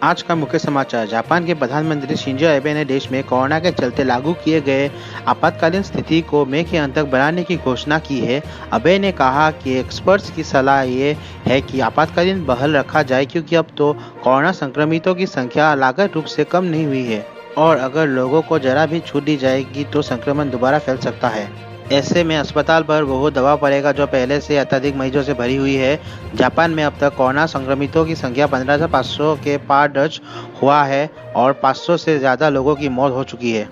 आज का मुख्य समाचार। जापान के प्रधानमंत्री शिंजो एबे ने देश में कोरोना के चलते लागू किए गए आपातकालीन स्थिति को मई के अंत तक बढ़ाने की घोषणा की है। एबे ने कहा कि एक्सपर्ट्स की सलाह ये है कि आपातकालीन बहाल रखा जाए क्योंकि अब तो कोरोना संक्रमितों की संख्या लागत रूप से कम नहीं हुई है और अगर लोगों को जरा भी छूट दी जाएगी तो संक्रमण दोबारा फैल सकता है। ऐसे में अस्पताल पर बहुत दबाव पड़ेगा जो पहले से अत्यधिक मरीजों से भरी हुई है। जापान में अब तक कोरोना संक्रमितों की संख्या 15,500 के पार दर्ज हुआ है और 500 से ज़्यादा लोगों की मौत हो चुकी है।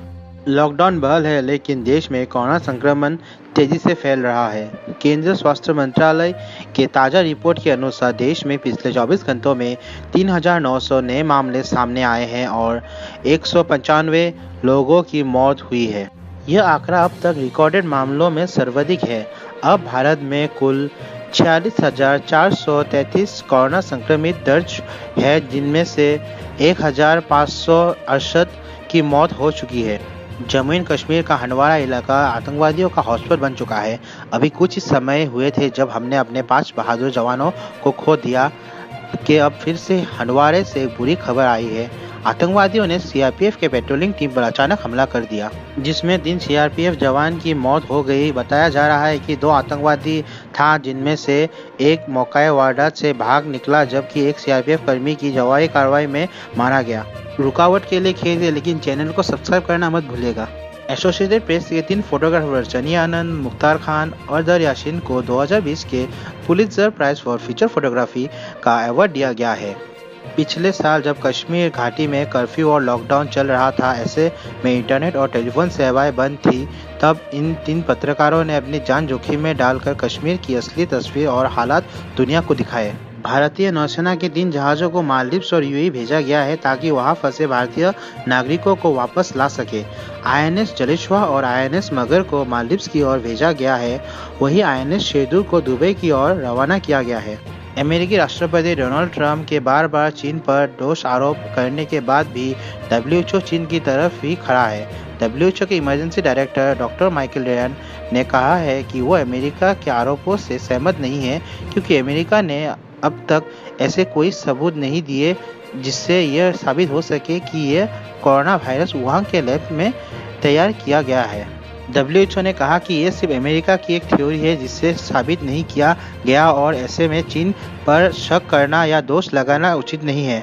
लॉकडाउन बहाल है लेकिन देश में कोरोना संक्रमण तेजी से फैल रहा है। केंद्रीय स्वास्थ्य मंत्रालय के ताज़ा रिपोर्ट के अनुसार देश में पिछले 24 घंटों में 3,900 नए मामले सामने आए हैं और 195 लोगों की मौत हुई है। यह आंकड़ा अब तक रिकॉर्डेड मामलों में सर्वाधिक है। अब भारत में कुल 46,433 कोरोना संक्रमित दर्ज है जिनमें से 1,568 की मौत हो चुकी है। जम्मू एंड कश्मीर का हंडवाड़ा इलाका आतंकवादियों का हॉटस्पॉट बन चुका है। अभी कुछ ही समय हुए थे जब हमने अपने 5 बहादुर जवानों को खो दिया कि अब फिर से हंडवाड़े से एक बुरी खबर आई है। आतंकवादियों ने सीआरपीएफ के पेट्रोलिंग टीम पर अचानक हमला कर दिया जिसमें 3 सीआरपीएफ जवान की मौत हो गई। बताया जा रहा है कि 2 आतंकवादी था जिनमें से एक मौका वारदात से भाग निकला जबकि एक सीआरपीएफ कर्मी की जवाबी कार्रवाई में मारा गया। रुकावट के लिए खेद है लेकिन चैनल को सब्सक्राइब करना मत भूलिएगा। एसोसिएटेड प्रेस के 3 फोटोग्राफर जनी आनंद, मुख्तार खान और दर याशीन को 2020 के Pulitzer prize for feature photography का अवार्ड दिया गया है। पिछले साल जब कश्मीर घाटी में कर्फ्यू और लॉकडाउन चल रहा था, ऐसे में इंटरनेट और टेलीफोन सेवाएं बंद थी, तब इन 3 पत्रकारों ने अपनी जान जोखिम में डालकर कश्मीर की असली तस्वीर और हालात दुनिया को दिखाए। भारतीय नौसेना के 3 जहाज़ों को मालदीव्स और यूएई भेजा गया है ताकि वहां फंसे भारतीय नागरिकों को वापस ला सके। आईएनएस जलेश्वा और आईएनएस मगर को मालदीव्स की ओर भेजा गया है, वहीं आईएनएस शेरदूर को दुबई की ओर रवाना किया गया है। अमेरिकी राष्ट्रपति डोनाल्ड ट्रंप के बार चीन पर दोष आरोप करने के बाद भी डब्ल्यूएचओ चीन की तरफ ही खड़ा है। डब्ल्यूएचओ के emergency director doctor Michael rayon ने कहा है कि वो अमेरिका के आरोपों से सहमत नहीं है क्योंकि अमेरिका ने अब तक ऐसे कोई सबूत नहीं दिए जिससे यह साबित हो सके कि यह कोरोना वायरस वुहान के लैब में तैयार किया गया है। डब्ल्यूएचओ ने कहा कि यह सिर्फ अमेरिका की एक थ्योरी है जिससे साबित नहीं किया गया और ऐसे में चीन पर शक करना या दोष लगाना उचित नहीं है।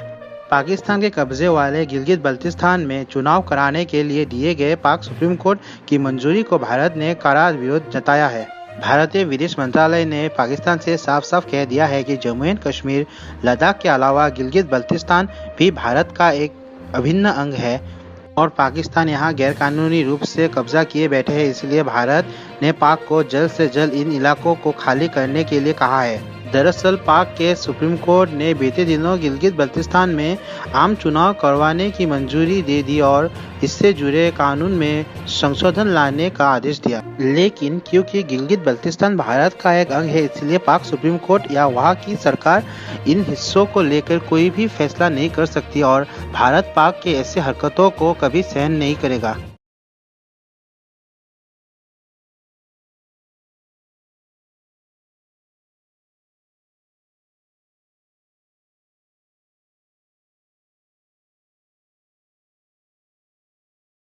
पाकिस्तान के कब्जे वाले गिलगित बल्तिस्तान में चुनाव कराने के लिए दिए गए पाक सुप्रीम कोर्ट की मंजूरी को भारत ने कड़ा विरोध जताया है। भारतीय विदेश मंत्रालय ने पाकिस्तान से साफ कह दिया है कि जम्मू एंड कश्मीर, लद्दाख के अलावा गिलगित बल्तिस्तान भी भारत का एक अभिन्न अंग है और पाकिस्तान यहां गैरकानूनी रूप से कब्जा किए बैठे हैं। इसलिए भारत ने पाक को जल्द से जल्द इन इलाकों को खाली करने के लिए कहा है। दरअसल पाक के सुप्रीम कोर्ट ने बीते दिनों गिलगित बल्तिस्तान में आम चुनाव करवाने की मंजूरी दे दी और इससे जुड़े कानून में संशोधन लाने का आदेश दिया, लेकिन क्योंकि गिलगित बल्तिस्तान भारत का एक अंग है इसलिए पाक सुप्रीम कोर्ट या वहां की सरकार इन हिस्सों को लेकर कोई भी फैसला नहीं कर सकती और भारत पाक के ऐसे हरकतों को कभी सहन नहीं करेगा।